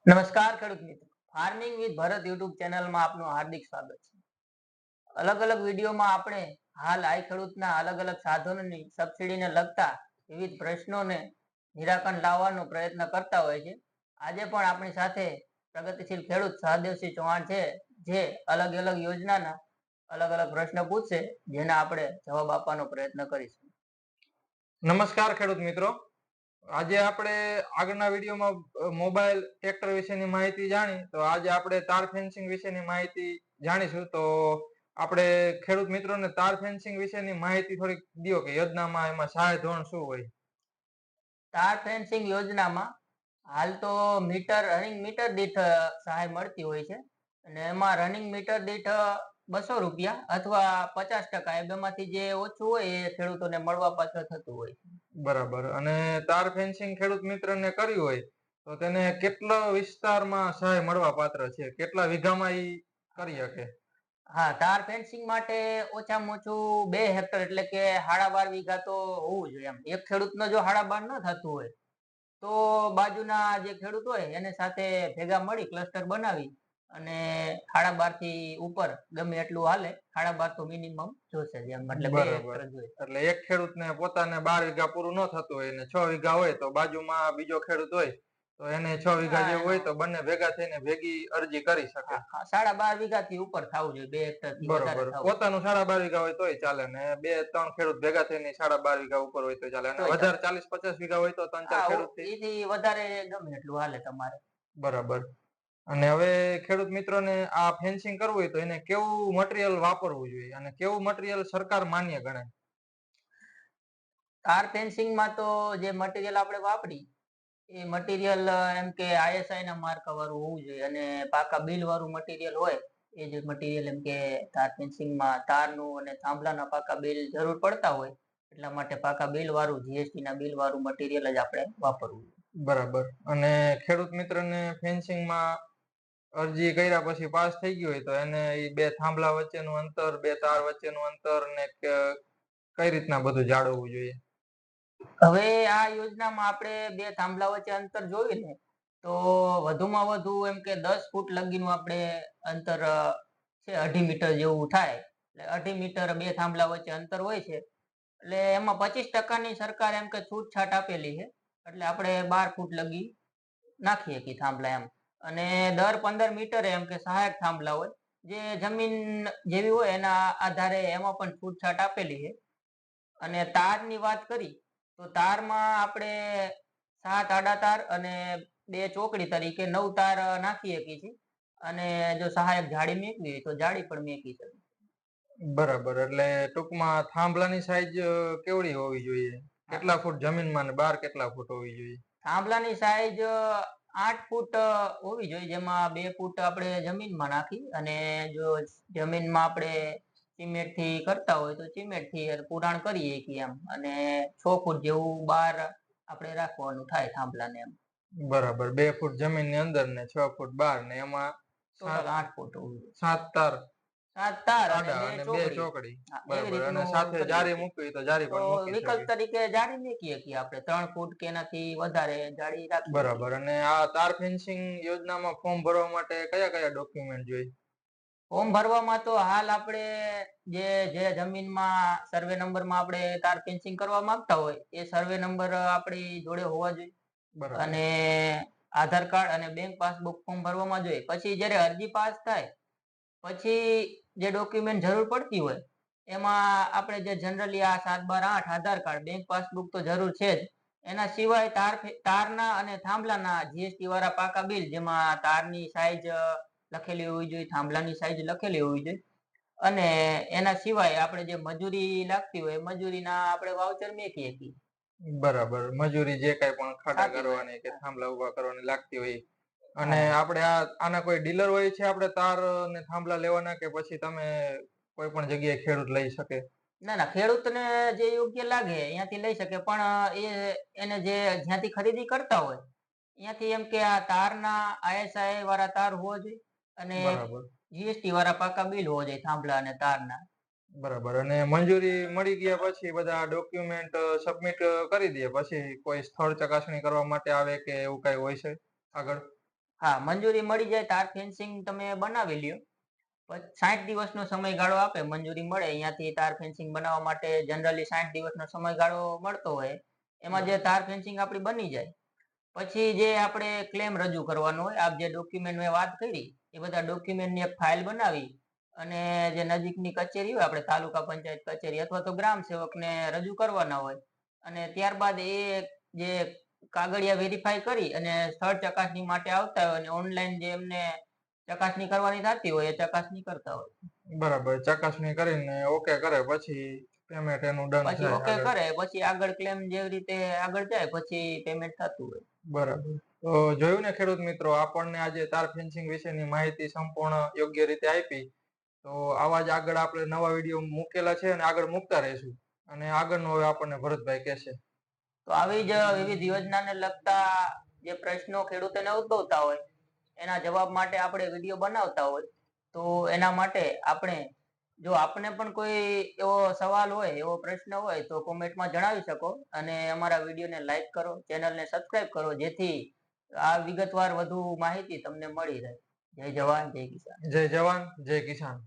નમસ્કાર ખેડૂત મિત્રો, ફાર્મિંગ વિથ ભરત યુટ્યુબ ચેનલમાં આપનું હાર્દિક સ્વાગત છે. અલગ અલગ વિડીયોમાં આપણે હાલ આઈ ખેડૂતના અલગ અલગ સાધનોની સબસિડીને લગતા વિવિધ પ્રશ્નોને નિરાકરણ લાવવાનો પ્રયત્ન કરતા હોય છે. આજે પણ આપણી સાથે પ્રગતિશીલ ખેડૂત સહદેવસિંહ ચૌહાણ છે, જે અલગ અલગ યોજનાના અલગ અલગ પ્રશ્ન પૂછશે, જેના આપણે જવાબ આપવાનો પ્રયત્ન કરીશું. નમસ્કાર ખેડૂત મિત્રો, આજે આપણે આગળના વિડીયોમાં મોબાઈલ ટ્રેક્ટર વિશેની માહિતી જાણી, તો આજે આપણે તાર ફેન્સિંગ વિશેની માહિતી જાણીશું. તો આપણે ખેડૂત મિત્રોને તાર ફેન્સિંગ વિશેની માહિતી થોડીક દો કે યોજનામાં એમાં સહાય ધોરણ શું હોય. તાર ફેન્સિંગ યોજનામાં હાલ તો રનિંગ મીટર દીઠ સહાય મળતી હોય છે, અને એમાં રનિંગ મીટર દીઠ 200 રૂપિયા અથવા 50%, એ બેમાંથી જે ઓછું હોય એ ખેડૂતોને મળવા પાત્ર થતું હોય છે. બરાબર. અને તાર ફેન્સિંગ ખેડૂત મિત્રને કર્યું હોય તો તેને કેટલા વિસ્તારમાં સહાય મળવા પાત્ર છે, કેટલા વીઘામાં ઈ કરી શકે? હા, તાર ફેન્સિંગ માટે ઓછામાં ઓછું 2 હેક્ટર એટલે કે 12.5 વીઘા તો હોવું જોઈએ. એમ એક ખેડૂતનો જો 12.5 ન થતું હોય તો બાજુના જે ખેડૂત હોય એને સાથે ભેગા મળી ક્લસ્ટર બનાવી અને 12.5 થી ઉપર ગમે એટલું હાલે, 12.5 તો મિનિમમ જોશે જ, એમ એટલે 2 હેક્ટર જોઈએ. એટલે એક ખેડૂતને પોતાને 12 વીઘા પૂરું ન થતું હોય અને 6 વીઘા હોય તો બાજુમાં બીજો ખેડૂત હોય તો એને 6 વીઘા જેવું હોય તો બંને ભેગા થઈને ભેગી અરજી કરી શકે. 12.5 વીઘા થી ઉપર થવું જોઈએ, 2 હેક્ટર થી વધારે થવું. પોતાનું 12.5 વીઘા હોય તોય ચાલે ને 2-3 ખેડૂત ભેગા થઈને 12.5 વીઘા ઉપર હોય તો ચાલે, અને વધારે 40-50 વીઘા હોય તો 3-4 ખેડૂત થી વધારે ગમે એટલું હાલે તમારે. બરાબર. અને હવે ખેડૂત મિત્રોને આ ફેન્સિંગ કરવું હોય તો એને કેવું મટીરીયલ વાપરવું જોઈએ અને કેવું મટીરીયલ સરકાર માન્ય ગણે? તાર ફેન્સિંગ માં તો જે મટીરીયલ આપણે વાપરી એ મટીરીયલ એમ કે આઈએસઆઈ ના માર્કા વાળું હોવું જોઈએ, અને પાકા બિલ વાળું મટીરીયલ હોય એ જે મટીરીયલ એમ કે તાર ફેન્સિંગ માં તારનું અને થાંભલાના પાકા બિલ જરૂર પડતા હોય, એટલા માટે પાકા બિલ વાળું જીએસટી ના બિલ વાળું મટીરીયલ જ આપણે વાપરવું. બરાબર. અને ખેડૂત મિત્રને ફેન્સિંગમાં અરજી કર્યા પછી પાસ થઈ ગયું હોય તો એને ઈ 2 થાંભલા વચ્ચેનું અંતર, 2 તાર વચ્ચેનું અંતર ને કઈ રીતના બધું જાળવવું જોઈએ? હવે આ યોજનામાં આપણે 2 થાંભલા વચ્ચે અંતર જોઈએ ને તો વધુમાં વધુ એમ કે 10 ફૂટ લગીનું આપણે અંતર છે, 2.5 મીટર જેવું થાય. એટલે 2.5 મીટર 2 થાંભલા વચ્ચે અંતર હોય છે, એટલે એમાં 25% સરકાર એમ કે છૂટછાટ આપેલી છે, એટલે આપણે 12 ફૂટ લગી નાખીએ કે થાંભલા એમ. અને દર 15 મીટરે એમ કે સહાયક થાંભલા હોય, જે જમીન જેવી હોય એના આધારે એમાં પણ છૂટછાટ આપેલી છે. અને તારની વાત કરી તો તારમાં આપણે 7 આડા તાર અને 2 ચોકડી તરીકે 9 તાર નાખી શકીએ છીએ, અને જો સહાયક જાળી મેકવી હોય તો જાળી પણ મેકી શકે. બરાબર. એટલે ટૂંકમાં થાંભલાની સાઈઝ કેવડી હોવી જોઈએ? કેટલા ફૂટ જમીનમાં ને બહાર કેટલા ફૂટ હોવી જોઈએ? થાંભલાની સાઈઝ 8 ફૂટ હોવી જોઈએ, જેમાં 2 ફૂટ આપણે જમીનમાં નાખી, અને જો જમીનમાં આપણે સિમેન્ટ થી કરતા હોય તો સિમેન્ટ થી પુરાણ કરીએ કે એમ, અને 6 ફૂટ જેવું બહાર આપણે રાખવાનું થાય થાંભલાને એમ. બરાબર. 2 ફૂટ જમીનની અંદર ને 6 ફૂટ બહાર ને એમાં ટોટલ 8 ફૂટ હોવું જોઈએ. 7 તાર 7 તાર અને અને 2 2 ચોકડી. ચોકડી. એવી બરાબર. અને રીતનું સાથે કરીએ જાળી છીએ. મૂકવી તો જાળી તો પણ મૂકી વિકલ્પ શકીએ. તરીકે જાળી મૂકીએ કે આપણે 3 ફૂટ કે એનાથી વધારે જાળી રાખીએ. બરાબર. અને આ તાર ફેન્સિંગ યોજનામાં ફોર્મ ભરવા માટે કયા કયા ડોક્યુમેન્ટ જોઈએ? ફોર્મ ભરવામાં તો હાલ આપણે જે જમીનમાં સર્વે નંબરમાં આપણે તાર ફેન્સિંગ કરવા માંગતા હોય એ સર્વે નંબર આપણી જોડે હોવા જોઈએ, અને આધાર કાર્ડ અને બેંક પાસબુક ફોર્મ ભરવામાં જોઈએ. પછી જ્યારે અરજી પાસ થાય પછી જે ડોક્યુમેન્ટ જરૂર પડતી હોય એમાં આપણે જે જનરલી આ 7/12 8 આધાર કાર્ડ, બેંક પાસબુક તો જરૂર છે જ. એના સિવાય તારના અને થાંભલાના જીએસટી વાળા પાકા બિલ, જેમાં તારની સાઈઝ લખેલી હોવી જોઈએ, થાંભલાની સાઈઝ લખેલી હોવી જોઈએ, અને એના સિવાય આપણે જે મજૂરી લાગતી હોય મજૂરીના આપણે વાઉચર મેકીએ છીએ. બરાબર. મજૂરી જે કઈ પણ ખાડા કરવાની કે થાંભલા ઉભા કરવાની લાગતી હોય. અને આપણે આના કોઈ ડીલર હોય છે આપણે તાર ને થાંભલા લેવાના, કે પછી તમે કોઈ પણ જગ્યાએ ખેડૂત લઈ શકે? ના ના, ખેડૂતને જે યોગ્ય લાગે અહીંયાથી લઈ શકે, પણ એને જે જ્યાંથી ખરીદી કરતા હોય અહીંયાથી એમ કે આ તારના આઈએસઆઈ વાળા તાર હોવા જોઈએ, અને જીએસટી વાળા પાકા બિલ હોવા જોઈએ થાંભલા અને તારના. બરાબર. અને મંજૂરી મળી ગયા પછી બધા ડોક્યુમેન્ટ સબમિટ કરી દે પછી કોઈ સ્થળ ચકાસણી કરવા માટે આવે કે એવું કઈ હોય છે આગળ? હા, મંજૂરી મળી જાય તાર ફેન્સિંગ તમે બનાવી લ્યો. 60 દિવસનો સમયગાળો આપે, મંજૂરી મળે અહીંયાથી તાર ફેન્સિંગ બનાવવા માટે જનરલી 60 દિવસનો સમયગાળો મળતો હોય. એમાં જે તાર ફેન્સિંગ આપણી બની જાય પછી જે આપણે ક્લેમ રજૂ કરવાનો હોય, આપ જે ડોક્યુમેન્ટ મેં વાત કરી એ બધા ડોક્યુમેન્ટની એક ફાઇલ બનાવી અને જે નજીકની કચેરી હોય, આપણે તાલુકા પંચાયત કચેરી અથવા તો ગ્રામ સેવકને રજૂ કરવાના હોય. અને ત્યારબાદ એ જે કાગળિયા વેરીફાઈ કરી અને સ્થળ ચકાસણી માટે આવતા હોય અને ઓનલાઈન જે એમને ચકાસણી કરવાની થતી હોય એ ચકાસણી કરતા હોય. બરાબર, ચકાસણી કરીને ઓકે કરે પછી પેમેન્ટ એનું ડન પછી થાય ઓકે આગળ. કરે પછી આગળ ક્લેમ જેવી રીતે આગળ જાય પછી પેમેન્ટ થતું હોય. બરાબર. તો જોયું ને ખેડૂત મિત્રો, આપણને આજે તાર ફેન્સિંગ વિશેની માહિતી સંપૂર્ણ યોગ્ય રીતે આપી. તો આવા જ આગળ આપણે નવા વિડીયો મૂકેલા છે અને આગળ મૂકતા રહીશું. અને આગળનું હવે આપણને ભરતભાઈ કહેશે. તો આવી જ વિવિધ યોજનાને લગતા જે પ્રશ્નો ખેડૂતોને ઉદ્ભવતા હોય એના જવાબ માટે આપણે વિડીયો બનાવતા હોય. તો એના માટે આપણે જો આપને પણ કોઈ એવો સવાલ હોય, એવો પ્રશ્ન હોય તો કોમેન્ટમાં જણાવી શકો અને અમારા વિડીયોને લાઈક કરો, ચેનલને સબસ્ક્રાઇબ કરો, જેથી આ વિગતવાર વધુ માહિતી તમને મળી રહે. જય જવાન, જય કિસાન. જય જવાન, જય કિસાન.